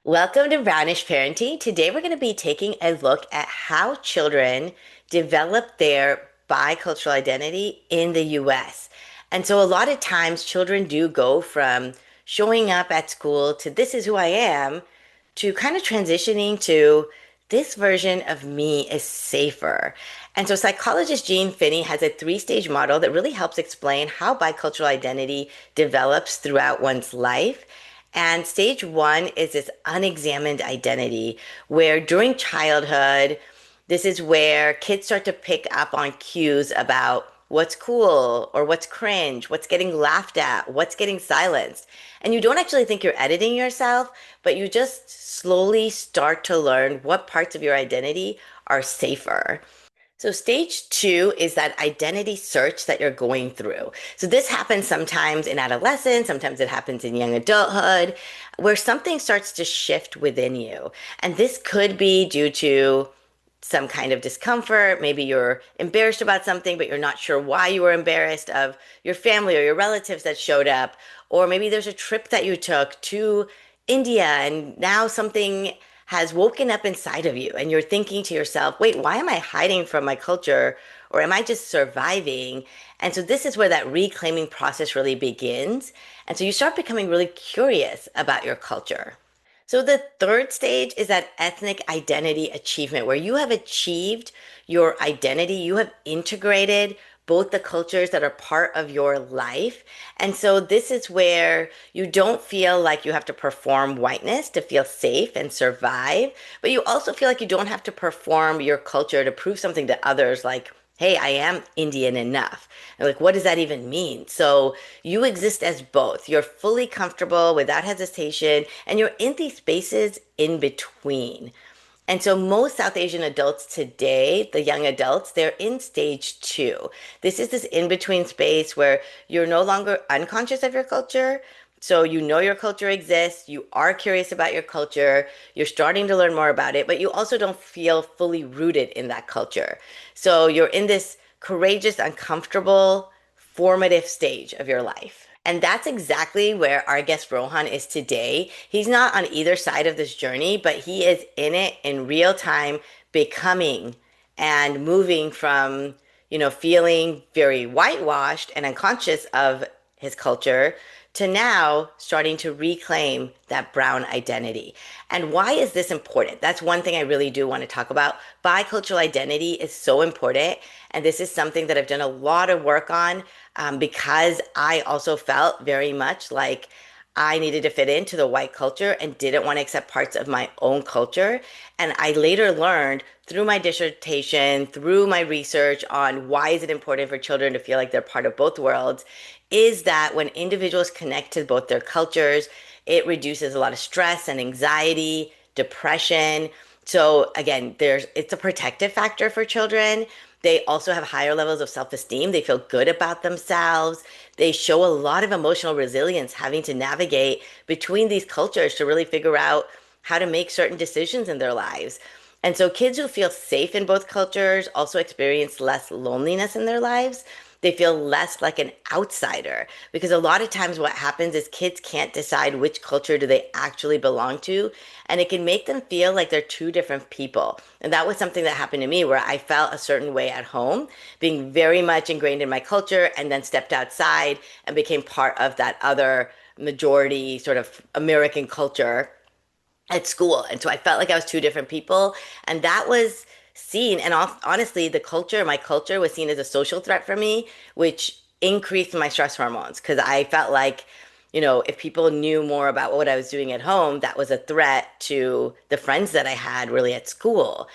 Welcome to Brownish Parenting. Today we're going to be taking a look at how children develop their bicultural identity in the US. And so a lot of times children do go from showing up at school to this is who I am to kind of transitioning to this version of me is safer. And so psychologist Jean Finney has a three-stage model that really helps explain how bicultural identity develops throughout one's life. And stage one is this unexamined identity, where during childhood, this is where kids start to pick up on cues about what's cool or what's cringe, what's getting laughed at, what's getting silenced. And you don't actually think you're editing yourself, but you just slowly start to learn what parts of your identity are safer. So stage two is that identity search that you're going through. So this happens sometimes in adolescence, sometimes it happens in young adulthood, where something starts to shift within you. And this could be due to some kind of discomfort. Maybe you're embarrassed about something, but you're not sure why you were embarrassed of your family or your relatives that showed up. Or maybe there's a trip that you took to India and now something has woken up inside of you and you're thinking to yourself, wait, why am I hiding from my culture? Or am I just surviving? And so this is where that reclaiming process really begins. And so you start becoming really curious about your culture. So the third stage is that ethnic identity achievement, where you have achieved your identity, you have integrated both the cultures that are part of your life. And so this is where you don't feel like you have to perform whiteness to feel safe and survive, but you also feel like you don't have to perform your culture to prove something to others, like, hey, I am Indian enough. And like, what does that even mean? So you exist as both. You're fully comfortable without hesitation, and you're in these spaces in between. And so most South Asian adults today, the young adults, they're in stage two. This is this in-between space where you're no longer unconscious of your culture. So you know your culture exists, you are curious about your culture, you're starting to learn more about it, but you also don't feel fully rooted in that culture. So you're in this courageous, uncomfortable, formative stage of your life. And that's exactly where our guest Rohan is today. He's not on either side of this journey, but he is in it in real time, becoming and moving from, feeling very whitewashed and unconscious of his culture to now starting to reclaim that brown identity. And why is this important? That's one thing I really do want to talk about. Bicultural identity is so important. And this is something that I've done a lot of work on because I also felt very much like I needed to fit into the white culture and didn't want to accept parts of my own culture. And I later learned through my dissertation, through my research on why is it important for children to feel like they're part of both worlds, is that when individuals connect to both their cultures, it reduces a lot of stress and anxiety, depression. So again, it's a protective factor for children. They also have higher levels of self-esteem. They feel good about themselves. They show a lot of emotional resilience having to navigate between these cultures to really figure out how to make certain decisions in their lives. And so kids who feel safe in both cultures also experience less loneliness in their lives. They feel less like an outsider because a lot of times what happens is kids can't decide which culture do they actually belong to, and it can make them feel like they're two different people. And that was something that happened to me where I felt a certain way at home, being very much ingrained in my culture, and then stepped outside and became part of that other majority sort of American culture at school. And so I felt like I was two different people. And that was seen. And honestly, my culture was seen as a social threat for me, which increased my stress hormones because I felt like, if people knew more about what I was doing at home, that was a threat to the friends that I had really at school.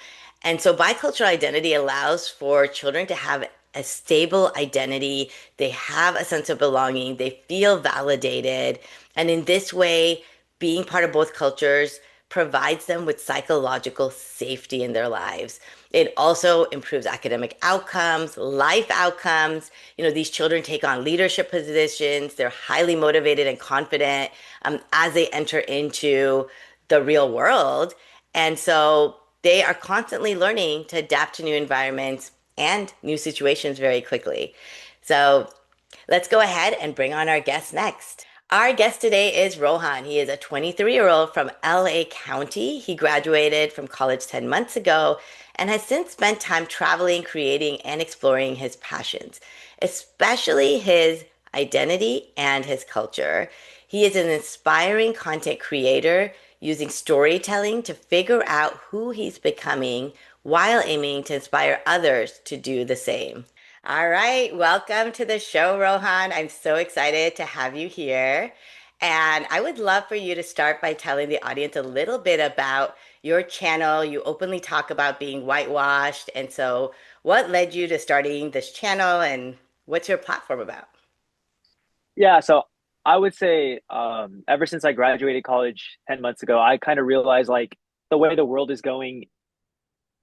And so bicultural identity allows for children to have a stable identity. They have a sense of belonging. They feel validated. And in this way, being part of both cultures provides them with psychological safety in their lives. It also improves academic outcomes, life outcomes. These children take on leadership positions. They're highly motivated and confident as they enter into the real world. And so they are constantly learning to adapt to new environments and new situations very quickly. So let's go ahead and bring on our guest next. Our guest today is Rohan. He is a 23-year-old from LA County. He graduated from college 10 months ago and has since spent time traveling, creating, and exploring his passions, especially his identity and his culture. He is an inspiring content creator using storytelling to figure out who he's becoming while aiming to inspire others to do the same. All right, welcome to the show, Rohan. I'm so excited to have you here. And I would love for you to start by telling the audience a little bit about your channel. You openly talk about being whitewashed. And so, what led you to starting this channel and what's your platform about? Yeah, so I would say ever since I graduated college 10 months ago, I kind of realized like the way the world is going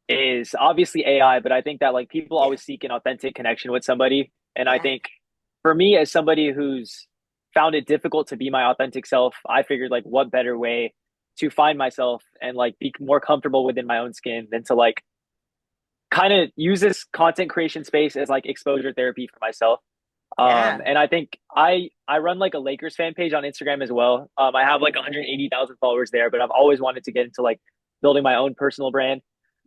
is obviously AI, but I think that like people Yeah, always seek an authentic connection with somebody. And I yeah, think for me, as somebody who's found it difficult to be my authentic self, I figured like what better way to find myself and like be more comfortable within my own skin than to like kind of use this content creation space as like exposure therapy for myself. yeah. And I think I run like a Lakers fan page on Instagram as well. I have like 180,000 followers there, but I've always wanted to get into like building my own personal brand.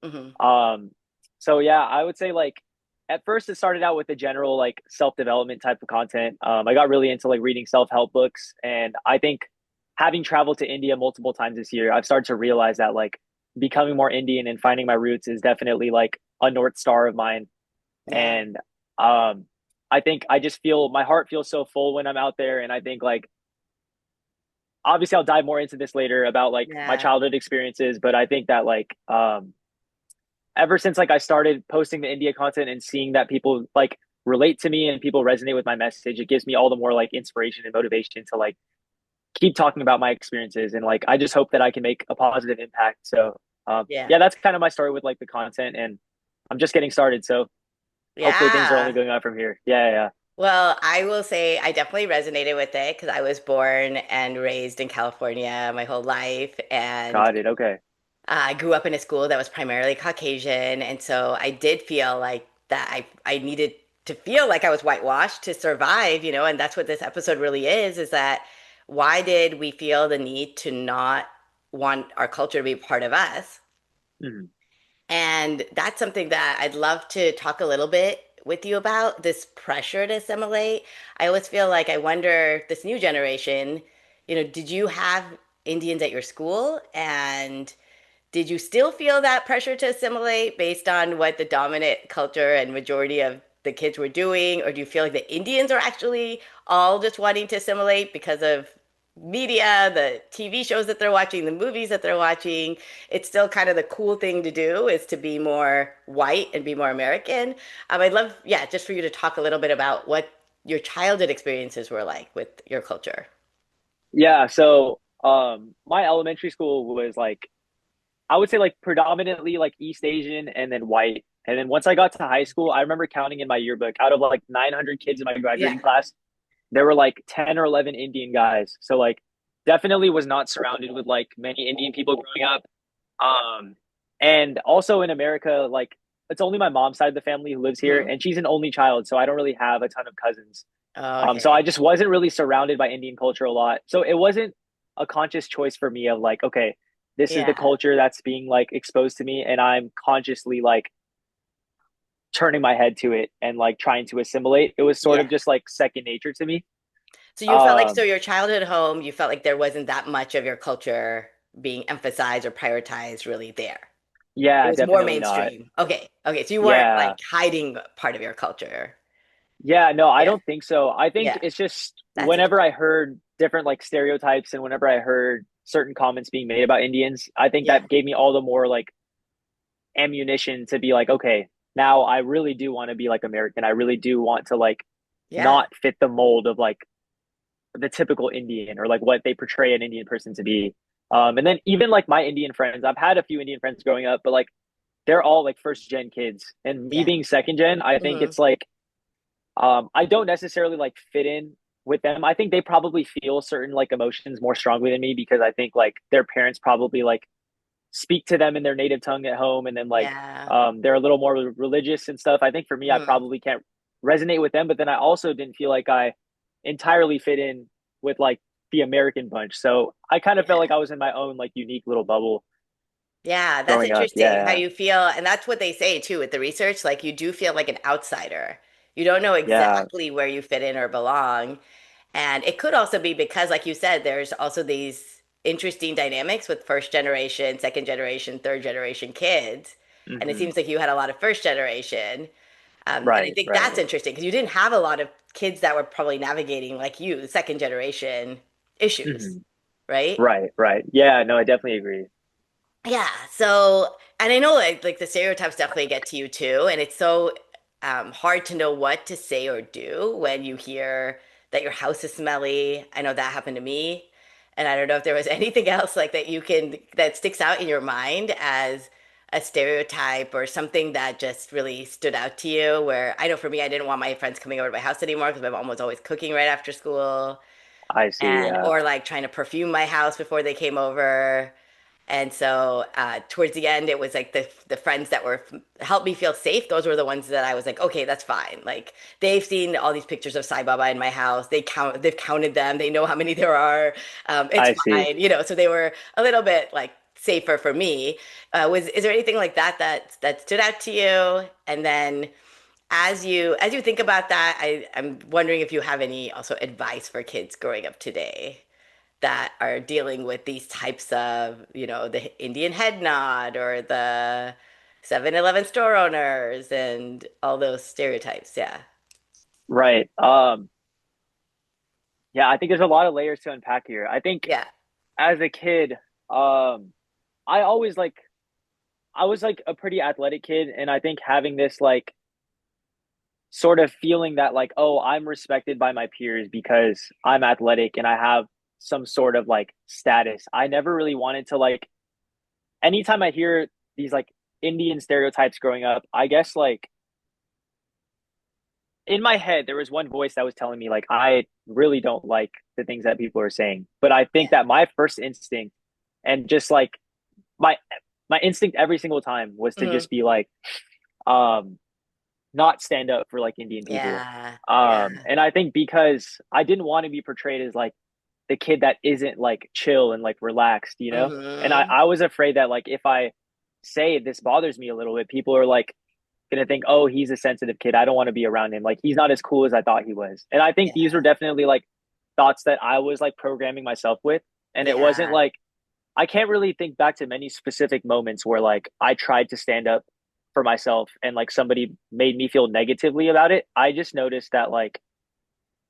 Hmm. Um, so yeah, I would say like at first it started out with the general like self-development type of content. I got really into like reading self-help books, and I think having traveled to India multiple times this year, I've started to realize that like becoming more Indian and finding my roots is definitely like a North Star of mine. Yeah, And um I think I just feel my heart feels so full when I'm out there. And I think like obviously I'll dive more into this later about like my yeah, childhood experiences, but I think that like ever since like I started posting the India content and seeing that people like relate to me and people resonate with my message, it gives me all the more like inspiration and motivation to like keep talking about my experiences. And like I just hope that I can make a positive impact. So yeah, yeah, that's kind of my story with like the content, and I'm just getting started. So hopefully things are only yeah. going on from here. Yeah, yeah. Well, I will say I definitely resonated with it because I was born and raised in California my whole life. And Got it. Okay. I grew up in a school that was primarily Caucasian, and so I did feel like that I needed to feel like I was whitewashed to survive, and that's what this episode really is that why did we feel the need to not want our culture to be part of us? Mhm. And that's something that I'd love to talk a little bit with you about, this pressure to assimilate. I always feel like I wonder this new generation, did you have Indians at your school? And did you still feel that pressure to assimilate based on what the dominant culture and majority of the kids were doing? Or do you feel like the Indians are actually all just wanting to assimilate because of media, the TV shows that they're watching, the movies that they're watching? It's still kind of the cool thing to do is to be more white and be more American. I'd love, yeah, just for you to talk a little bit about what your childhood experiences were like with your culture. Yeah, so my elementary school was like I would say like predominantly like East Asian and then white. And then once I got to high school, I remember counting in my yearbook out of like 900 kids in my Yeah. graduating class, there were like 10 or 11 Indian guys. So like definitely was not surrounded with like many Indian people growing up. Um and also in America, like it's only my mom's side of the family who lives here, Hmm. and she's an only child, so I don't really have a ton of cousins. So I Okay. just wasn't really surrounded by Indian culture a lot. So it wasn't a conscious choice for me of like, okay, this is the Yeah. culture that's being like exposed to me, and I'm consciously like turning my head to it and like trying to assimilate. It was sort Yeah. of just like second nature to me. So you felt like, so Um, your childhood home, you felt like there wasn't that much of your culture being emphasized or prioritized really there. It yeah, was more definitely not. mainstream. Okay. Okay. So you weren't like Yeah. hiding part of your culture. Yeah, no, I Yeah. don't think so. I think Yeah. it's just That's whenever interesting. I heard different like stereotypes and whenever I heard certain comments being made about Indians, I think Yeah. that gave me all the more like ammunition to be like, okay, now I really do want to be like American. I really do want to like Yeah. not fit the mold of like the typical Indian or like what they portray an Indian person to be. And then even like my Indian friends, I've had a few Indian friends growing up, but like they're all like first gen kids. And me Yeah. being second gen, I think Hmm. it's like I don't necessarily like fit in with them. I think they probably feel certain like emotions more strongly than me because I think like their parents probably like speak to them in their native tongue at home, and then like Yeah. they're a little more religious and stuff. I think for me I Hmm. probably can't resonate with them, but then I also didn't feel like I entirely fit in with like the American bunch. So I kind of felt Yeah. like I was in my own like unique little bubble Yeah, that's growing up. interesting how Yeah. you feel. And that's what they say too with the research. Like you do feel like an outsider. You don't know Yeah. exactly where you fit in or belong. And it could also be because, like you said, there's also these interesting dynamics with first generation, second generation, third generation kids. And it Hmm. seems like you had a lot of first generation. And I Right. think that's Right. interesting because you didn't have a lot of kids that were probably navigating like you, second generation issues, Hmm. right? Right. Right. Yeah. No, I definitely agree. Yeah. So, and I know like the stereotypes definitely get to you too, and it's so hard to know what to say or do when you hear that your house is smelly. I know that happened to me, and I don't know if there was anything else like that you can that sticks out in your mind as a stereotype or something that just really stood out to you. Where I know for me, I didn't want my friends coming over to my house anymore because my mom was always cooking right after school, I see. and Yeah. or like trying to perfume my house before they came over. And so towards the end, it was like the friends that were helped me feel safe. Those were the ones that I was like, okay, that's fine. Like they've seen all these pictures of Sai Baba in my house. They've counted them. They know how many there are. It's I see. fine, you know. So they were a little bit like safer for me. Was is there anything like that that stood out to you? And then as you think about that, I'm wondering if you have any also advice for kids growing up today that are dealing with these types of, the Indian head nod or the 7-Eleven store owners and all those stereotypes. Yeah. Right. Yeah, I think there's a lot of layers to unpack here. I think Yeah. as a kid, um, I always like I was like a pretty athletic kid, and I think having this like sort of feeling that like, oh, I'm respected by my peers because I'm athletic and I have some sort of like status. I never really wanted to like anytime I hear these like Indian stereotypes growing up, I guess like in my head there was one voice that was telling me like I really don't like the things that people are saying. But I think Yeah. that my first instinct and just like my my instinct every single time was to Hmm. just be like um not stand up for like Indian people. Yeah. Yeah. And I think because I didn't want to be portrayed as like the kid that isn't like chill and like relaxed, you know? And Hmm. I was afraid that like if I say this bothers me a little bit, people are like gonna think, oh, he's a sensitive kid. I don't want to be around him. Like he's not as cool as I thought he was. And I think these were Yeah. definitely like thoughts that I was like programming myself with. And it wasn't Yeah. like I can't really think back to many specific moments where like I tried to stand up for myself and like somebody made me feel negatively about it. I just noticed that like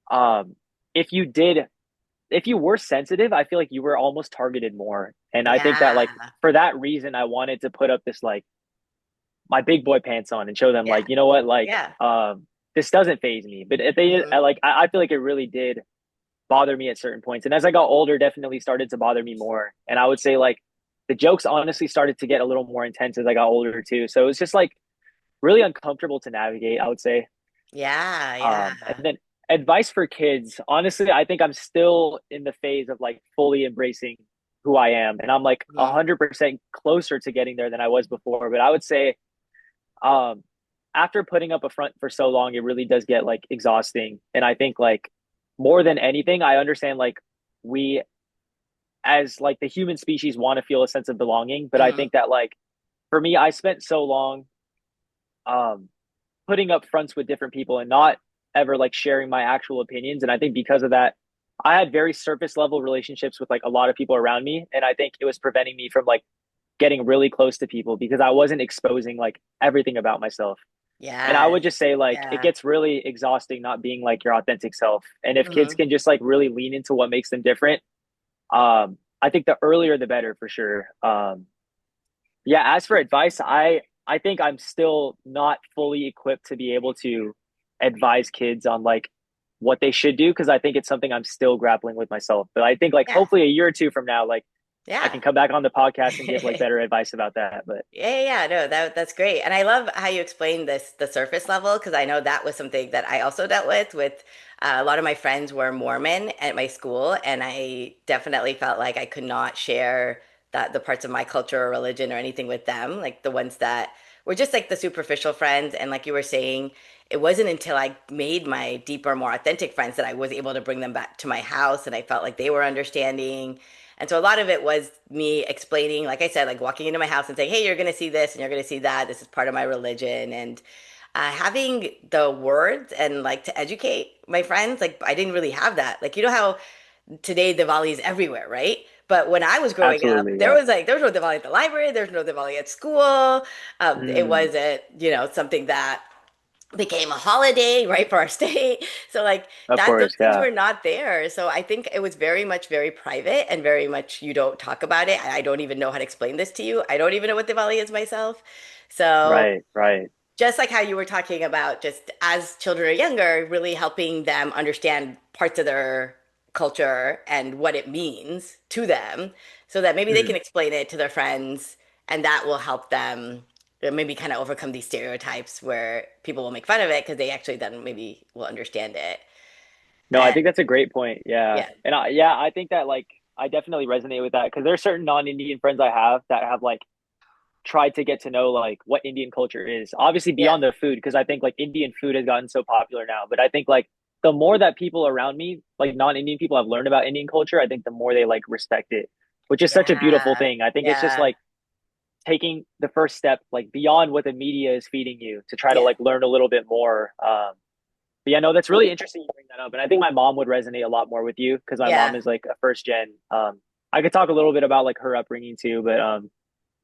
um if you did if you were sensitive, I feel like you were almost targeted more. And I think that like Yeah. for that reason I wanted to put up this like my big boy pants on and show them Yeah. like, you know what, like Yeah. this doesn't phase me. But if they Hmm. like I feel like it really did bother me at certain points. And as I got older, definitely started to bother me more. And I would say like the jokes honestly started to get a little more intense as I got older too. So it was just like really uncomfortable to navigate, I would say. Yeah. Yeah. And then advice for kids, honestly, I think I'm still in the phase of like fully embracing who I am. And I'm like Hmm. 100% closer to getting there than I was before. But I would say, um, after putting up a front for so long, it really does get like exhausting. And I think like more than anything, I understand like we as like the human species want to feel a sense of belonging. But I Hmm. think that like for me, I spent so long um putting up fronts with different people and not ever like sharing my actual opinions. And I think because of that, I had very surface level relationships with like a lot of people around me. And I think it was preventing me from like getting really close to people because I wasn't exposing like everything about myself. And I would Yes. just say like it Yeah. gets really exhausting not being like your authentic self. And if kids Hmm. can just like really lean into what makes them different, I think the earlier the better for sure. Yeah, as for advice, I think I'm still not fully equipped to be able to advise kids on like what they should do because I think it's something I'm still grappling with myself. But I think like Yeah. hopefully a year or two from now, like I Yeah. can come back on the podcast and give like better advice about that. But Yeah, no, that's great. And I love how you explained this, the surface level, because I know that was something that I also dealt with a lot of my friends were Mormon at my school, and I definitely felt like I could not share that the parts of my culture or religion or anything with them, like the ones that we're just like the superficial friends. And like you were saying, it wasn't until I made my deeper, more authentic friends that I was able to bring them back to my house and I felt like they were understanding. And so a lot of it was me explaining, like I said, like walking into my house and saying, hey, you're going to see this and you're going to see that. This is part of my religion. And having the words and like to educate my friends, like I didn't really have that. Like, you know how today Diwali is everywhere, right? But when I was growing up, Absolutely, yeah. there was no Diwali at the library, there was no Diwali at school. It Mm, wasn't, something that became a holiday, right, for our state. So like of that, those course, things yeah. were not there. So I think it was very much very private and very much you don't talk about it. I don't even know how to explain this to you. I don't even know what Diwali is myself. So Right, right. just like how you were talking about, just as children are younger, really helping them understand parts of their culture and what it means to them so that maybe they can Mhm. explain it to their friends and that will help them maybe kind of overcome these stereotypes where people will make fun of it because they actually then maybe will understand it. No, I And think that's a great point. Yeah. yeah, And yeah, I think that like I definitely resonate with that because there's certain non-Indian friends I have that have like tried to get to know like what Indian culture is. Obviously yeah, beyond the food, because I think like Indian food has gotten so popular now. But I think like the more that people around me, like non-Indian people have learned about Indian culture, I think the more they like respect it, which is such a beautiful yeah, thing. I think it's just yeah, like taking the first step like beyond what the media is feeding you to try to yeah, like learn a little bit more. But yeah, no, that's really interesting you bring that up. And I think my mom would resonate a lot more with you because my mom yeah, is like a first gen. I could talk a little bit about like her upbringing too, but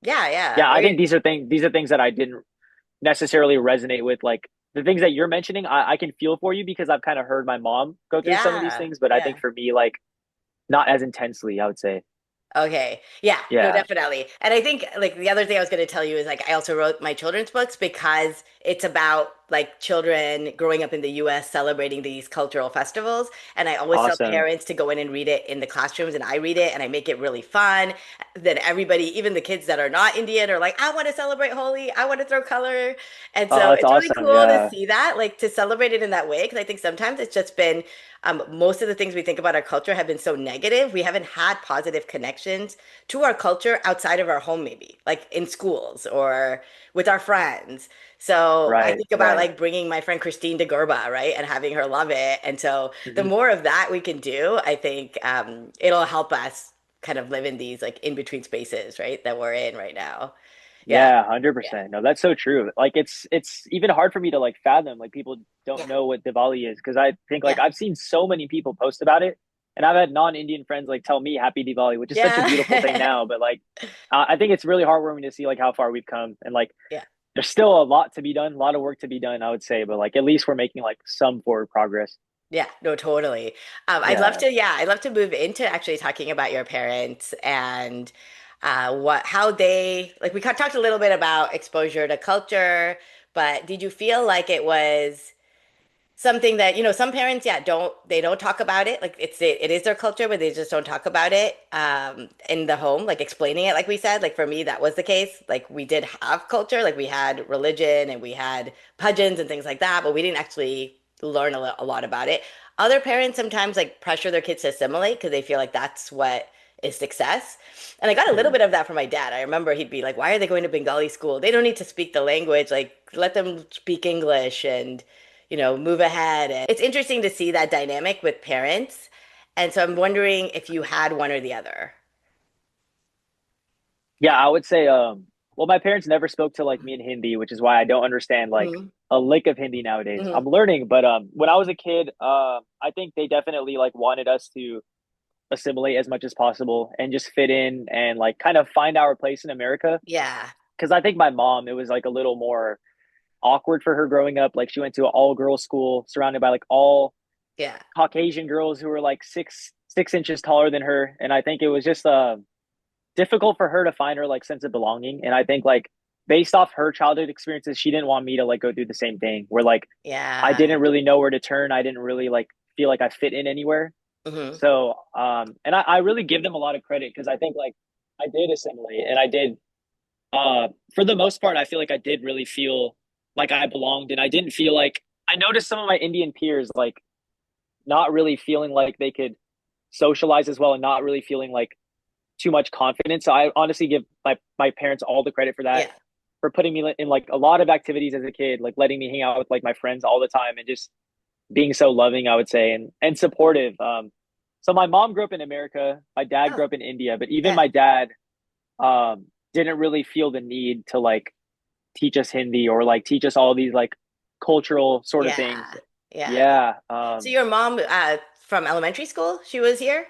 yeah, yeah. yeah, I think these are things that I didn't necessarily resonate with. Like the things that you're mentioning, I can feel for you because I've kind of heard my mom go through some of these Yeah, things, but I think yeah. for me, like not as intensely, I would say. Okay. Yeah, no, Yeah. definitely. And I think like the other thing I was going to tell you is like I also wrote my children's books because it's about like children growing up in the US celebrating these cultural festivals. And I always tell Awesome. parents to go in and read it in the classrooms and I read it and I make it really fun. Then everybody, even the kids that are not Indian are like, I want to celebrate Holi, I want to throw color. And Oh, so that's it's really awesome. cool to Yeah. see that, like to celebrate it in that way. Because I think sometimes it's just been most of the things we think about our culture have been so negative. We haven't had positive connections to our culture outside of our home, maybe like in schools or with our friends. So I Right. think about Right. like bringing my friend Christine to Gerba, right, and having her love it. And so the Mhm. more of that we can do, I think it'll help us kind of live in these like in between spaces, right, that we're in right now. Yeah, Yeah, yeah, 100%. No, that's so true. Like it's even hard for me to like fathom like people don't yeah, know what Diwali is because I think like yeah, I've seen so many people post about it and I've had non-Indian friends like tell me happy Diwali, which is such a beautiful thing yeah, now, but like I think it's really heartwarming to see like how far we've come and like yeah. there's still a lot to be done, a lot of work to be done, I would say, but like at least we're making like some forward progress. Yeah, no, totally. Yeah. I'd love to move into actually talking about your parents and how they, like, talked a little bit about exposure to culture, but did you feel like it was something that, some parents, yeah, they don't talk about it. Like, it is their culture, but they just don't talk about it in the home, like explaining it, like we said. Like, for me, that was the case. Like, we did have culture, like, we had religion and we had bhajans and things like that, but we didn't actually learn a lot about it. Other parents sometimes like pressure their kids to assimilate because they feel like that's what is success. And I got a little Mhm. bit of that from my dad. I remember he'd be like, "Why are they going to Bengali school? They don't need to speak the language. Like, let them speak English and, move ahead." And it's interesting to see that dynamic with parents. And so I'm wondering if you had one or the other. Yeah, I would say well my parents never spoke to like me in Hindi, which is why I don't understand like Hmm. a lick of Hindi nowadays. Hmm. I'm learning, but when I was a kid, I think they definitely like wanted us to assimilate as much as possible and just fit in and like kind of find our place in America. Yeah. Because I think my mom, it was like a little more awkward for her growing up. Like she went to an all girls school surrounded by like all Yeah. Caucasian girls who were like 6 inches taller than her. And I think it was just difficult for her to find her like sense of belonging. And I think like based off her childhood experiences, she didn't want me to like go through the same thing where like I Yeah. didn't really know where to turn. I didn't really like feel like I fit in anywhere. Hmm. So, and I really give them a lot of credit because I think like I did assimilate and I did, for the most part, I feel like I did really feel like I belonged and I didn't feel like I noticed some of my Indian peers like not really feeling like they could socialize as well and not really feeling like too much confidence. So I honestly give my parents all the credit for that. Yeah. for putting me in like a lot of activities as a kid, like letting me hang out with like my friends all the time and just being so loving, I would say, and supportive. So my mom grew up in America, my dad Oh, grew up in India, but even yeah. my dad didn't really feel the need to like teach us Hindi or like teach us all these like cultural sort of things. Yeah. Yeah. Yeah. So your mom from elementary school, she was here?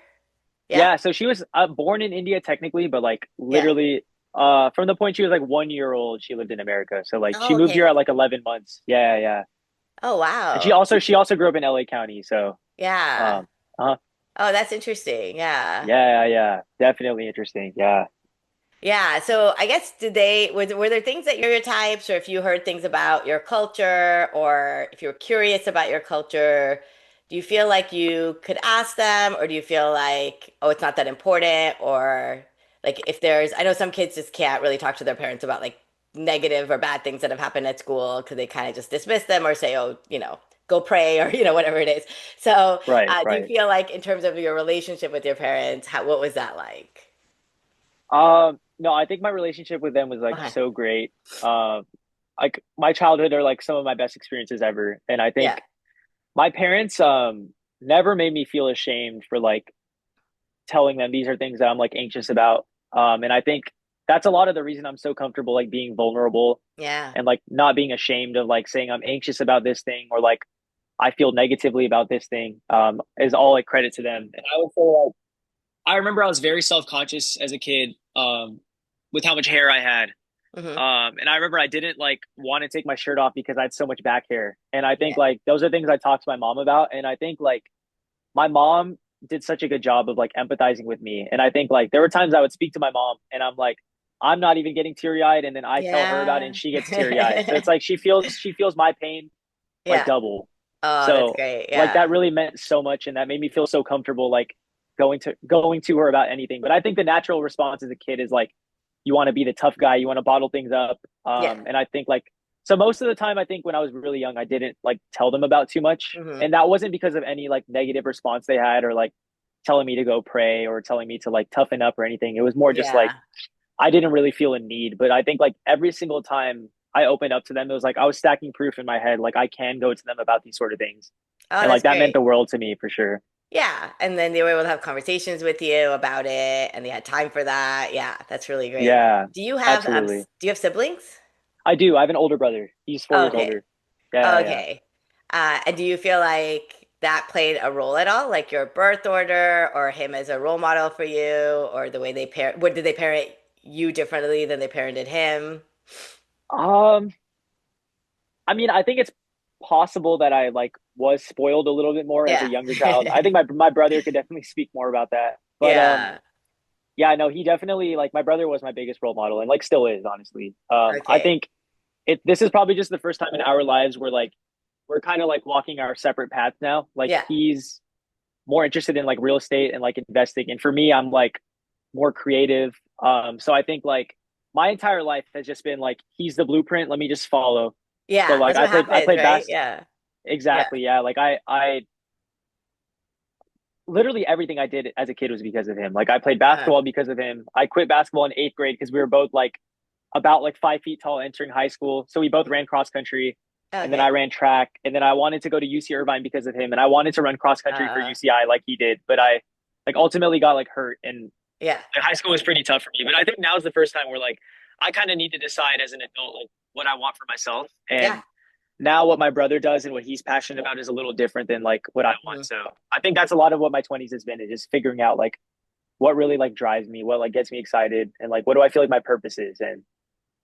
Yeah? Yeah, so she was born in India technically, but like Yeah. literally from the point she was like 1 year old, she lived in America. So like she Oh, moved here okay. at like 11 months. Yeah, yeah. Oh, And wow. she also grew up in LA County. So Yeah. um uh Oh, that's interesting. Yeah. yeah, yeah. Definitely interesting. Yeah. Yeah. So I guess were there things that stereotypes or if you heard things about your culture or if you were curious about your culture, do you feel like you could ask them or do you feel like, oh, it's not that important or like if there's, I know some kids just can't really talk to their parents about like negative or bad things that have happened at school because they kind of just dismiss them or say, oh, go pray or, whatever it is. So, Right, do you right. feel like in terms of your relationship with your parents, what was that like? No, I think my relationship with them was like Okay. so great. Like my childhood are like some of my best experiences ever. And I Yeah. think my parents never made me feel ashamed for like telling them these are things that I'm like anxious about. And I think that's a lot of the reason I'm so comfortable like being vulnerable Yeah. and like not being ashamed of like saying I'm anxious about this thing or like I feel negatively about this thing is all like credit to them. And I would say like I remember I was very self-conscious as a kid with how much hair I had. Hmm. And I remember I didn't like want to take my shirt off because I had so much back hair. And I think Yeah. like those are things I talked to my mom about. And I think like my mom did such a good job of like empathizing with me. And I think like there were times I would speak to my mom and I'm like, I'm not even getting teary eyed, and then I tell her about it Yeah. and she gets teary eyed. So it's like she feels my pain like Yeah. double. Oh, that's So great. like Yeah. that really meant so much and that made me feel so comfortable like going to her about anything. But I think the natural response as a kid is like you want to be the tough guy, you want to bottle things up. Yeah. And I think like so most of the time I think when I was really young I didn't like tell them about too much. Hmm. And that wasn't because of any like negative response they had or like telling me to go pray or telling me to like toughen up or anything. It was more just like Yeah. I didn't really feel a need. But I think like every single time I opened up to them, it was like I was stacking proof in my head, like I can go to them about these sort of things. Oh, And like that's that meant great. the world to me for sure. Yeah. And then they were able to have conversations with you about it and they had time for that. Yeah, that's really great. Yeah, Do absolutely. you have siblings? I do. I have an older brother. He's 4 years Okay. older. Yeah, yeah. Okay. And do you feel like that played a role at all? Like your birth order or him as a role model for you or the way did they parent you differently than they parented him? Um, I mean, I think it's possible that I like was spoiled a little bit more as a Yeah. younger child. I think my brother could definitely speak more about that. But Yeah. yeah, no, he definitely like my brother was my biggest role model and like still is, honestly. I Okay. think this is probably just the first time in our lives where like we're kind of like walking our separate paths now. Like Yeah. he's more interested in like real estate and like investing. And for me, I'm like more creative. So I think like my entire life has just been like he's the blueprint. Let me just follow. So Yeah. like That's what I happens, played right? bass Yeah. Yeah. exactly, yeah. Like I literally everything I did as a kid was because of him. Like I played Uh, basketball because of him. I quit basketball in eighth grade because we were both like about like 5 feet tall entering high school. So we both ran cross country and then I okay. ran track and then I wanted to go to UC Irvine because of him and I wanted to run cross country for Uh, UCI like he did, but I like ultimately got like hurt and yeah. like, high school was pretty tough for me. But I think now is the first time where like I kind of need to decide as an adult like what I want for myself. Yeah. And now what my brother does and what he's passionate about is a little different than like what I want. Mhm. So I think that's a lot of what my 20s has been is just figuring out like what really like drives me, what like gets me excited and like what do I feel like my purpose is. And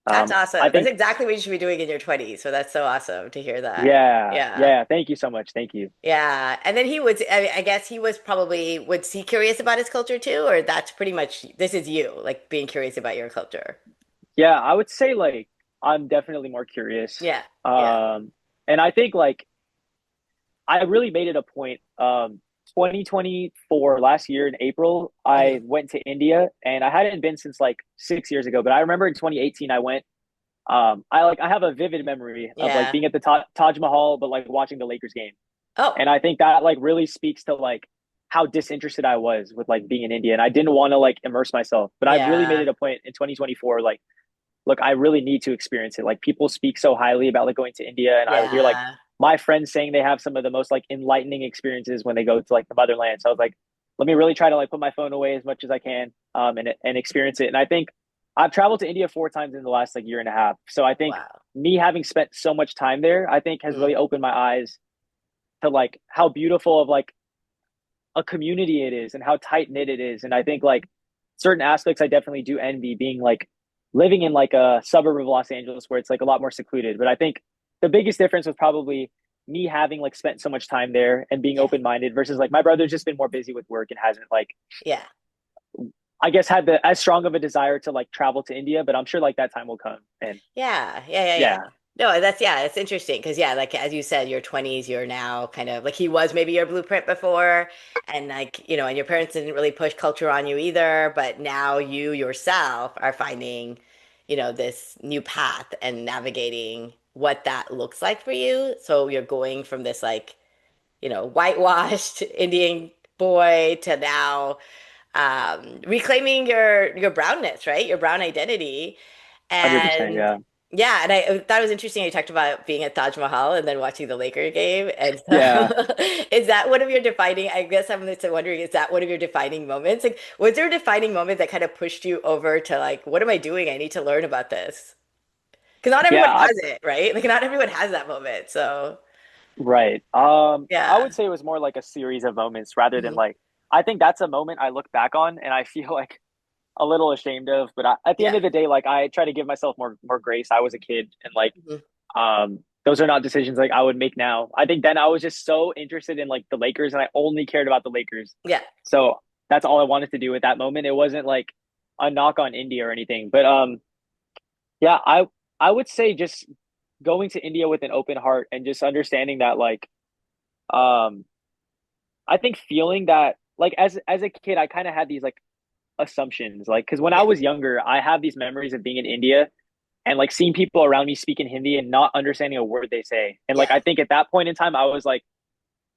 That's I awesome. That's think exactly what you should be doing in your 20s. So that's so awesome to hear that. yeah, Yeah. yeah, thank you so much. Thank you. Yeah. And then I guess he was probably, was he curious about his culture too? Or that's pretty much, this is you, like being curious about your culture. Yeah, I would say like I'm definitely more curious. Yeah. Yeah. Um and I think like I really made it a point 2024 last year in April I Hmm. went to India and I hadn't been since like 6 years ago, but I remember in 2018 I went I have a vivid memory of like Yeah. being at the Taj Mahal but like watching the Lakers game. Oh, And I think that like really speaks to like how disinterested I was with like being in India and I didn't want to like immerse myself. But I've really made yeah. it a point in 2024 like look, I really need to experience it. Like people speak so highly about like going to India, and I would hear like Yeah. my friends saying they have some of the most like enlightening experiences when they go to like the motherland. So I was like, let me really try to like put my phone away as much as I can, and experience it. And I think I've traveled to India 4 times in the last like year and a half. So I think Wow. me having spent so much time there, I think has Mm. really opened my eyes to like how beautiful of like a community it is and how tight knit it is. And I think like certain aspects I definitely do envy being like living in like a suburb of Los Angeles where it's like a lot more secluded. But I think the biggest difference was probably me having like spent so much time there and being Yeah. open minded versus like my brother's just been more busy with work and hasn't like Yeah. I guess had the as strong of a desire to like travel to India, but I'm sure like that time will come. And Yeah, yeah, yeah, yeah. yeah, No, that's yeah, it's interesting because yeah, like as you said, your 20s, you're now kind of like he was maybe your blueprint before, and like, and your parents didn't really push culture on you either, but now you yourself are finding, this new path and navigating what that looks like for you. So you're going from this like, whitewashed Indian boy to now reclaiming your brownness, right? Your brown identity. 100%. And Yeah. yeah, and I thought it was interesting you talked about being at Taj Mahal and then watching the Laker game. And so Yeah. is that one of your defining, I guess I'm just wondering, is that one of your defining moments? Like, was there a defining moment that kind of pushed you over to like, what am I doing? I need to learn about this. Because not everyone Yeah. has it, right? Like not everyone has that moment. So Right. I yeah. would say it was more like a series of moments rather than Mhm. like I think that's a moment I look back on and I feel like a little ashamed of. But at the end Yeah. of the day, like I try to give myself more grace. I was a kid, and like Mhm. those are not decisions like I would make now. I think then I was just so interested in like the Lakers, and I only cared about the Lakers. Yeah. So that's all I wanted to do at that moment. It wasn't like a knock on India or anything. But yeah, I would say just going to India with an open heart and just understanding that like um I think feeling that like as a kid I kind of had these like assumptions like because when I Yeah. was younger I have these memories of being in India and like seeing people around me speak in Hindi and not understanding a word they say. And like Yeah. I think at that point in time I was like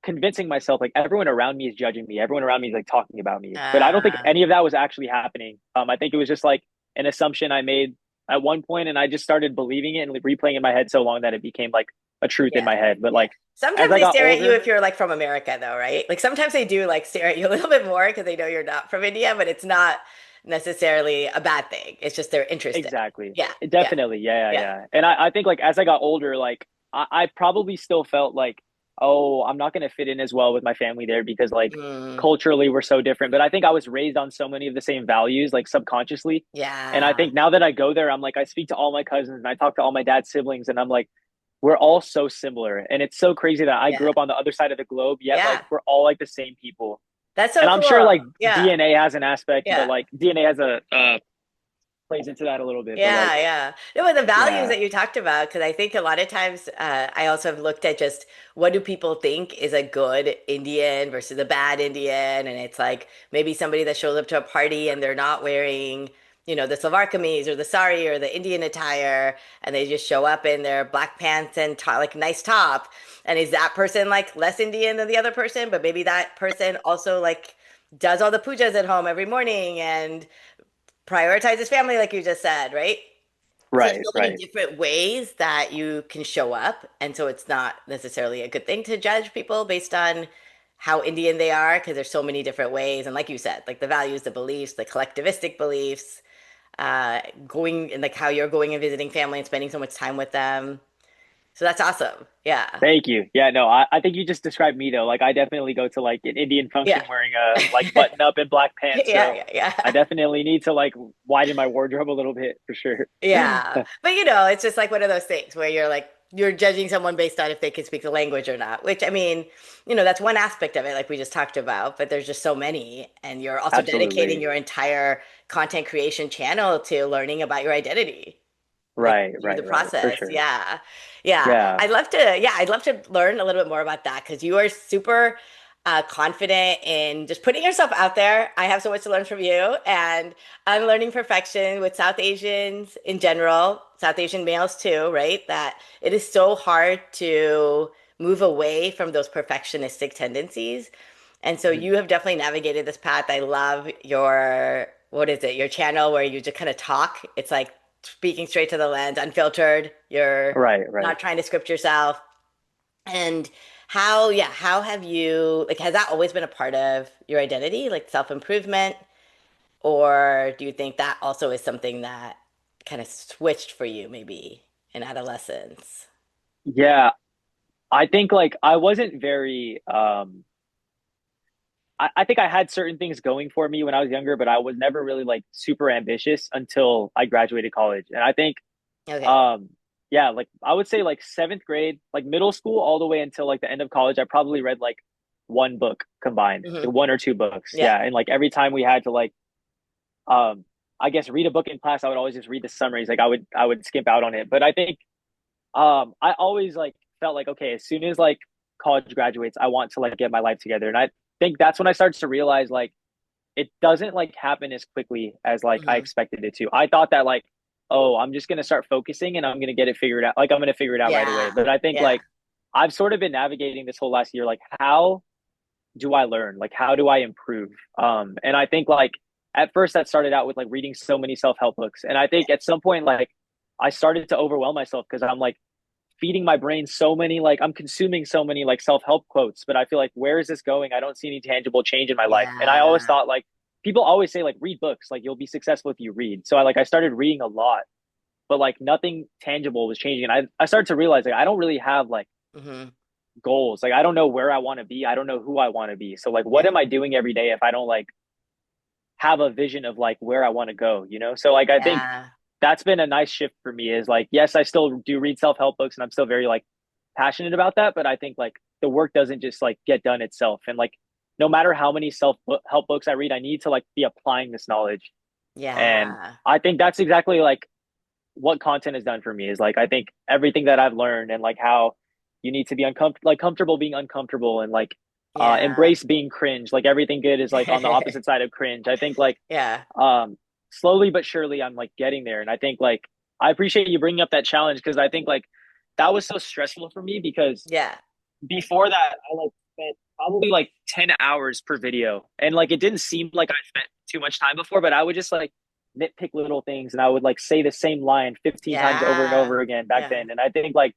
convincing myself like everyone around me is judging me. Everyone around me is like talking about me. But I don't think Uh, any of that was actually happening. I think it was just like an assumption I made at one point and I just started believing it and like, replaying in my head so long that it became like a truth in Yeah. my head. But Yeah. like as Sometimes I they got stare at you older, if you're like from America though, right? Like sometimes they do like stare at you a little bit more because they know you're not from India, but it's not necessarily a bad thing. It's just they're interested. exactly. Yeah. Yeah. Definitely. Yeah, yeah, Yeah. yeah. And I think like as I got older, like I probably still felt like, oh, I'm not gonna fit in as well with my family there because like Mm, culturally we're so different. But I think I was raised on so many of the same values, like subconsciously. And I yeah. think now that I go there, I'm like I speak to all my cousins and I talk to all my dad's siblings and I'm like, we're all so similar. And it's so crazy that I grew Yeah. up on the other side of the globe, yet like Yeah. we're all like the same people. That's so And I'm sure cool. like Yeah. DNA has an aspect, but Yeah. like DNA has a plays into that a little bit. But like Yeah, yeah. No, but the values yeah. that you talked about, because I think a lot of times I also have looked at just what do people think is a good Indian versus a bad Indian, and it's like maybe somebody that shows up to a party and they're not wearing, the salwar kameez or the sari or the Indian attire, and they just show up in their black pants and like nice top, and is that person like less Indian than the other person? But maybe that person also like does all the pujas at home every morning and prioritize his family, like you just said, right? So there's Right, so many right. different ways that you can show up, and so it's not necessarily a good thing to judge people based on how Indian they are, because there's so many different ways. And like you said, like the values, the beliefs, the collectivistic beliefs, going and like how you're going and visiting family and spending so much time with them. So that's awesome. Yeah. Thank you. Yeah, no, I think you just described me though. Like I definitely go to like an Indian Yeah. function wearing a like button up and black pants. Yeah, So yeah, I yeah. definitely need to like widen my wardrobe a little bit for sure. Yeah. But it's just like one of those things where you're like, you're judging someone based on if they can speak the language or not, which I mean, that's one aspect of it, like we just talked about, but there's just so many. And you're also dedicating Absolutely. your entire content creation channel to learning about your identity, like Right, through right, the right. For process. sure. Yeah. Yeah. Yeah. I'd love to learn a little bit more about that because you are super confident in just putting yourself out there. I have so much to learn from you, and I'm learning perfection with South Asians in general, South Asian males too, right? That it is so hard to move away from those perfectionistic tendencies. And so Mhm. you have definitely navigated this path. I love your, what is it, your channel where you just kind of talk. It's like speaking straight to the lens, unfiltered. You're Right, right. not trying to script yourself. And how have you, like, has that always been a part of your identity, like self-improvement? Or do you think that also is something that kind of switched for you maybe in adolescence? Yeah, I think like I wasn't very I think I had certain things going for me when I was younger, but I was never really like super ambitious until I graduated college. And I think Okay. um yeah, like I would say like seventh grade, like middle school all the way until like the end of college, I probably read like one book combined, Hmm. like one or two books. Yeah. Yeah. And like every time we had to like um I guess read a book in class, I would always just read the summaries. Like I would skip out on it. But I think I always like felt like okay, as soon as like college graduates, I want to like get my life together. And I think that's when I started to realize like it doesn't like happen as quickly as like I Hmm. expected it to. I thought that like, oh, I'm just gonna start focusing and I'm gonna get it figured out. Like I'm gonna figure it out right away. Yeah. But I think Yeah. like I've sort of been navigating this whole last year, like how do I learn? Like how do I improve? And I think like at first that started out with like reading so many self-help books. And I Yeah. think at some point like I started to overwhelm myself because I'm like feeding my brain so many like I'm consuming so many like self-help quotes, but I feel like where is this going? I don't see any tangible change in my life. And I always Yeah. thought like people always say like read books, like you'll be successful if you read. So I started reading a lot, but like nothing tangible was changing. And I started to realize like I don't really have like Hmm. goals. Like I don't know where I want to be. I don't know who I want to be. So like what Yeah. am I doing every day if I don't like have a vision of like where I want to go, you know? So like I think Yeah. that's been a nice shift for me is like yes, I still do read self-help books and I'm still very like passionate about that, but I think like the work doesn't just like get done itself. And like no matter how many self-help books I read, I need to like be applying this knowledge. And Yeah. I think that's exactly like what content has done for me is like I think everything that I've learned and like how you need to be uncomfortable like comfortable being uncomfortable and like Yeah. embrace being cringe. Like everything good is like on the opposite side of cringe. I think like Yeah. um slowly but surely I'm like getting there. And I think like I appreciate you bringing up that challenge because I think like that was so stressful for me because Yeah. before that I like spent probably like 10 hours per video and like it didn't seem like I spent too much time before, but I would just like nitpick little things and I would like say the same line 15 times over and Yeah. over again back Yeah. then. And I think like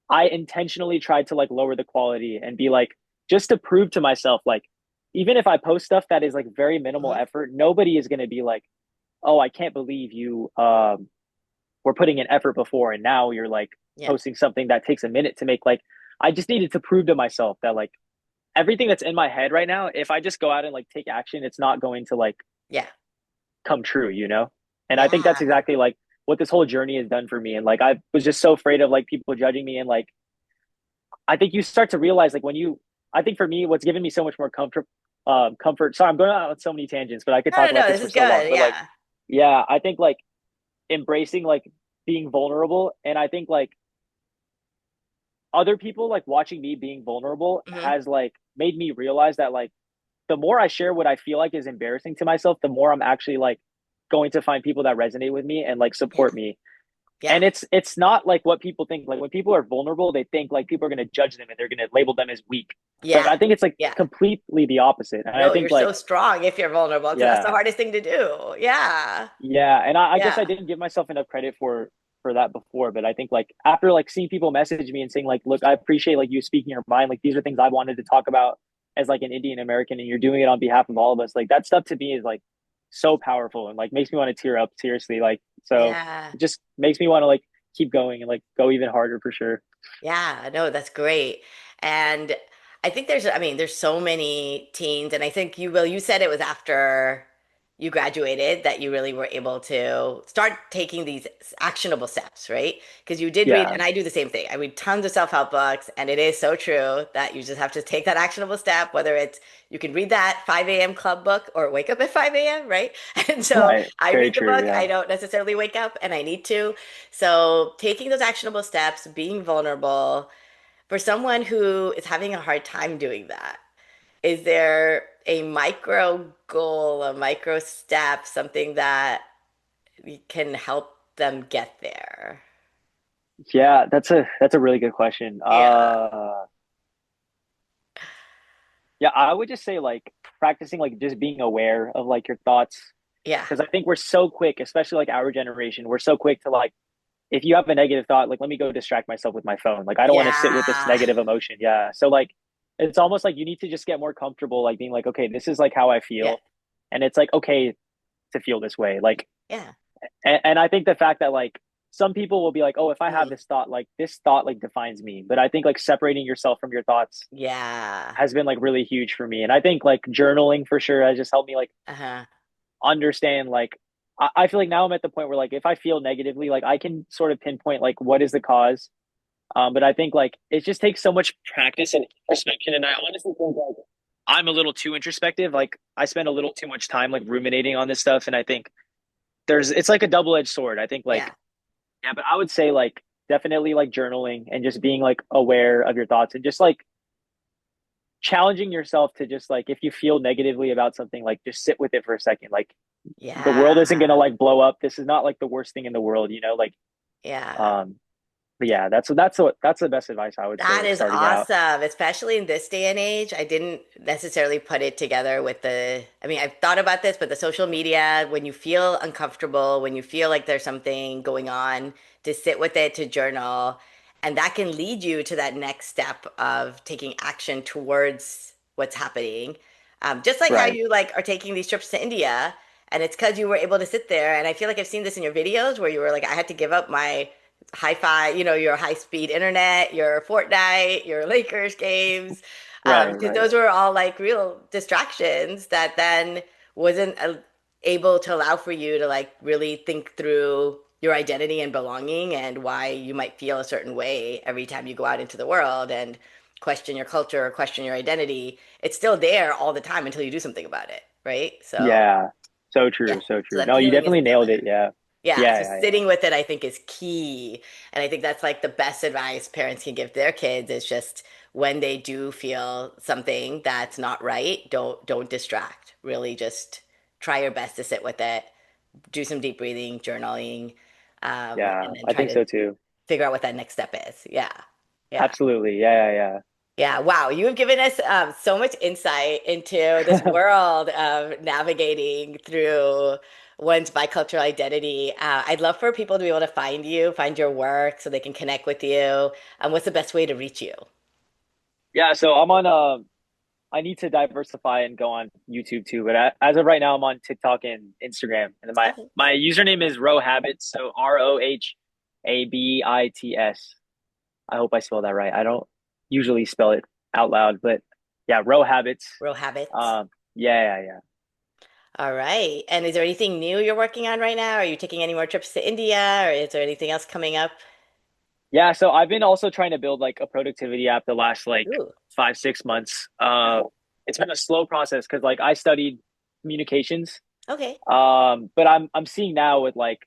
I intentionally tried to like lower the quality and be like just to prove to myself like even if I post stuff that is like very minimal Hmm. effort, nobody is going to be like, oh, I can't believe you were putting an effort before and now you're like Yeah. posting something that takes a minute to make. Like I just needed to prove to myself that like everything that's in my head right now, if I just go out and like take action, it's not going to like Yeah. come true, you know? And I think that's Yeah. exactly like what this whole journey has done for me. And like I was just so afraid of like people judging me and like I think you start to realize like when you I think for me what's given me so much more comfort. Sorry, I'm going on so many tangents, but I could No, talk no, about no, this this for is so long. good. But like Yeah. yeah, I think like embracing like being vulnerable and I think like other people like watching me being vulnerable Hmm. has like made me realize that like the more I share what I feel like is embarrassing to myself, the more I'm actually like going to find people that resonate with me and like Yeah. support me. Yeah. And it's not like what people think. Like when people are vulnerable, they think like people are going to judge them and they're going to label them as weak. But Yeah. I think it's like Yeah. completely the opposite. And I No, you're think so like strong if you're vulnerable because that's the yeah, hardest thing to do. Yeah. yeah. And I guess I Yeah. didn't give myself enough credit for that before. But I think like after like seeing people message me and saying like, look, I appreciate like you speaking your mind. Like these are things I wanted to talk about as like an Indian American, and you're doing it on behalf of all of us. Like that stuff to me is like so powerful and like makes me want to tear up. Seriously, like so Yeah. it just makes me want to like keep going and like go even harder for sure. Yeah, no, that's great. And I think I mean, there's so many teens, and I think you said it was after you graduated that you really were able to start taking these actionable steps, right? Because you did read, Yeah, and I do the same thing. I read tons of self-help books, and it is so true that you just have to take that actionable step, whether it's you can read that 5 a.m. club book or wake up at 5 a.m., right? And so right. I Very read the true. book. I Yeah. don't necessarily wake up, and I need to. So taking those actionable steps, being vulnerable, for someone who is having a hard time doing that, is there a micro goal, a micro step, something that can help them get there? Yeah, that's a really good question. Yeah. Yeah, I would just say like practicing like just being aware of like your thoughts Yeah. Because I think we're so quick, especially like our generation, we're so quick to like, if you have a negative thought, like let me go distract myself with my phone. Like I don't want to sit with this Yeah. negative emotion. Yeah. So like it's almost like you need to just get more comfortable, like being like, okay, this is like how I Yeah. feel. And it's like okay to feel this way. Like Yeah. and I think the fact that like some people will be like, oh, if I have Mhm. this thought like defines me. But I think like separating yourself from your thoughts Yeah. has been like really huge for me. And I think like journaling for sure has just helped me like Uh-huh. understand like I feel like now I'm at the point where like if I feel negatively, like I can sort of pinpoint like what is the cause. But I think like it just takes so much practice and introspection. And I honestly think like I'm a little too introspective. Like I spend a little too much time like ruminating on this stuff. And I think there's it's like a double-edged sword. I think like Yeah. yeah, but I would say like definitely like journaling and just being like aware of your thoughts and just like challenging yourself to just like if you feel negatively about something, like just sit with it for a second. Like the world isn't gonna Yeah. like blow up. This is not like the worst thing in the world, you know? Like Yeah. um but yeah, that's the best advice I would That say is starting out. awesome, especially in this day and age. I didn't necessarily put it together with I mean, I've thought about this, but the social media, when you feel uncomfortable, when you feel like there's something going on, to sit with it, to journal, and that can lead you to that next step of taking action towards what's happening. Just like how Right. you like are taking these trips to India, and it's because you were able to sit there. And I feel like I've seen this in your videos where you were like, I had to give up my hi-fi, your high-speed internet, your Fortnite, your Lakers games, Right, because right. those were all like real distractions that then wasn't able to allow for you to like really think through your identity and belonging and why you might feel a certain way every time you go out into the world and question your culture or question your identity. It's still there all the time until you do something about it, right? So, Yeah. So yeah. true, so So true. that No, you feeling is definitely still nailed there. it. Yeah. Yeah, Yeah, so yeah, yeah. sitting with it, I think, is key. And I think that's like the best advice parents can give their kids is just when they do feel something that's not right, don't distract. Really just try your best to sit with it, do some deep breathing, journaling, Yeah, and then I try think to so too. figure out what that next step is. Yeah. Yeah. Absolutely. Yeah, yeah, Yeah, wow. You have given us so much insight into this yeah. world of navigating through one's bicultural identity. I'd love for people to be able to find you, find your work so they can connect with you. What's the best way to reach you? Yeah, so I'm on I need to diversify and go on YouTube too, but as of right now I'm on TikTok and Instagram. And then Okay. my username is Rohabits, so ROHABITS. I hope I spelled that right. I don't usually spell it out loud, but yeah, Rohabits. Real habits. Um yeah, yeah, yeah. All right. And is there anything new you're working on right now? Are you taking any more trips to India or is there anything else coming up? Yeah, so I've been also trying to build like a productivity app the last like Ooh, 5, 6 months. It's been a slow process because like I studied communications. okay. But I'm seeing now with like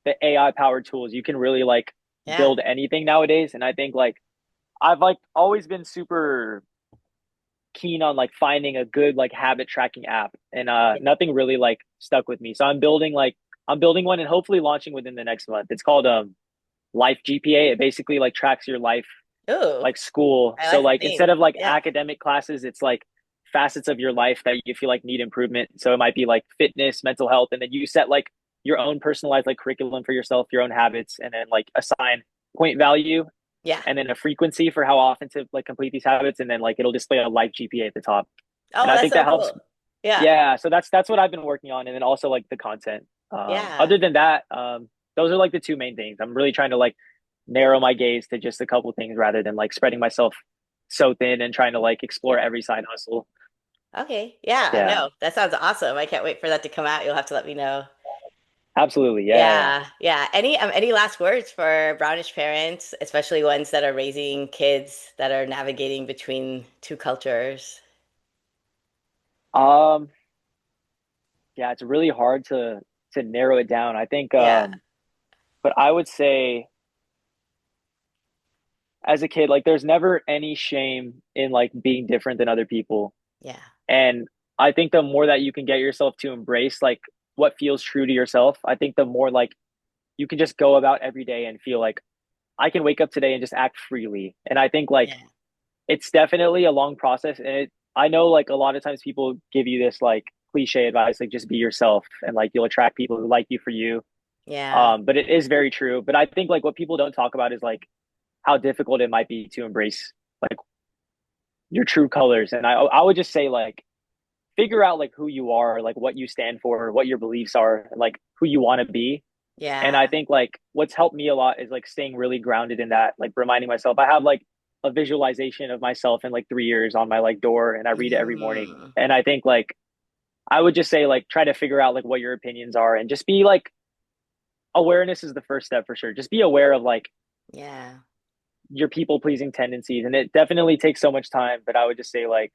the AI powered tools, you can really like Yeah. build anything nowadays. And I think like I've like always been super keen on like finding a good like habit tracking app, and nothing really like stuck with me. So I'm building one and hopefully launching within the next month. It's called Life GPA. It basically like tracks your life Ooh, like school. I So like the like instead name. of like Yeah. academic classes, it's like facets of your life that you feel like need improvement. So it might be like fitness, mental health, and then you set like your own personalized like curriculum for yourself, your own habits, and then like assign point value Yeah. and then a frequency for how often to like complete these habits, and then like it'll display a life GPA at the top. And Oh, I that's think so that helps. cool. Yeah. Yeah, so that's what I've been working on, and then also like the content. Yeah. Other than that, those are like the two main things. I'm really trying to like narrow my gaze to just a couple things rather than like spreading myself so thin and trying to like explore Yeah. every side hustle. Okay. Yeah, Yeah, no, that sounds awesome. I can't wait for that to come out. You'll have to let me know. absolutely. Yeah, yeah, Yeah. Yeah. Any last words for Brownish parents, especially ones that are raising kids that are navigating between two cultures? yeah. Yeah, it's really hard to narrow it down. I think Yeah. but I would say as a kid, like there's never any shame in like being different than other people. Yeah. And I think the more that you can get yourself to embrace like what feels true to yourself, I think the more like you can just go about every day and feel like I can wake up today and just act freely. And I think like Yeah. it's definitely a long process. And I know like a lot of times people give you this like cliche advice, like just be yourself and like you'll attract people who like you for you. Yeah. But it is very true. But I think like what people don't talk about is like how difficult it might be to embrace like your true colors. And I would just say like figure out like who you are, like what you stand for, what your beliefs are, and like who you want to be. And I Yeah. think like what's helped me a lot is like staying really grounded in that, like reminding myself. I have like a visualization of myself in like 3 years on my like door, and I read it every morning. Mhm. And I think like I would just say like try to figure out like what your opinions are, and just be like awareness is the first step for sure. Just be aware of like Yeah. your people pleasing tendencies, and it definitely takes so much time. But I would just say like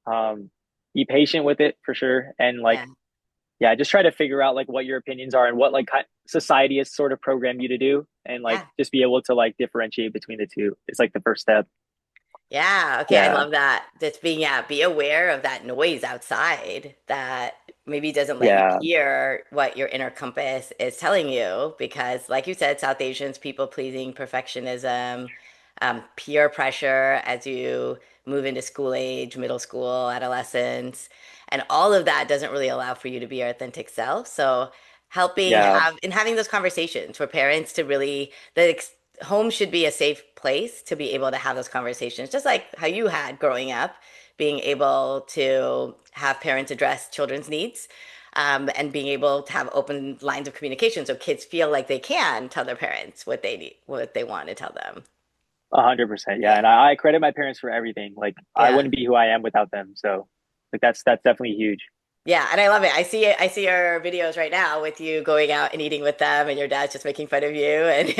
um, be patient with it for sure, and like Yeah. yeah, just try to figure out like what your opinions are and what like society has sort of programmed you to do, and like Yeah. just be able to like differentiate between the two. It's like the first step. Yeah, okay, I Yeah, love that. Just being, yeah, be aware of that noise outside that maybe doesn't let you yeah, hear what your inner compass is telling you. Because, like you said, South Asians, people pleasing, perfectionism, peer pressure as you move into school age, middle school, adolescence, and all of that doesn't really allow for you to be your authentic self. So, helping yeah, have and having those conversations for parents to really, the home should be a safe place to be able to have those conversations, just like how you had growing up, being able to have parents address children's needs, and being able to have open lines of communication so kids feel like they can tell their parents what they need, what they want to tell them. 100%. Yeah, Yeah. and I credit my parents for everything. Like I Yeah. wouldn't be who I am without them. So like that's definitely huge. Yeah, and I love it. I see it. I see your videos right now with you going out and eating with them, and your dad's just making fun of you, and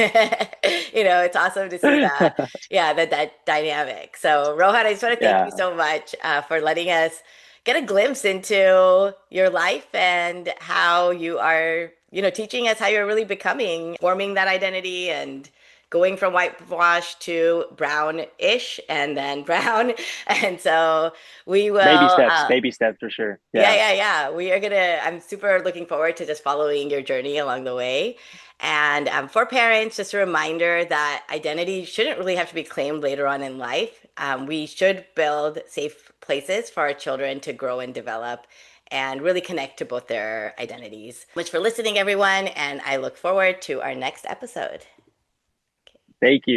it's awesome to see that. Yeah, that dynamic. So, Rohan, I just want to thank you Yeah, so much for letting us get a glimpse into your life and how you are, teaching us how you're really becoming, forming that identity, and going from whitewash to brownish, and then brown. And so we will. baby steps for sure. Yeah, Yeah, yeah, yeah. I'm super looking forward to just following your journey along the way. And for parents, just a reminder that identity shouldn't really have to be claimed later on in life. We should build safe places for our children to grow and develop and really connect to both their identities. Much for listening, everyone. And I look forward to our next episode. thank you.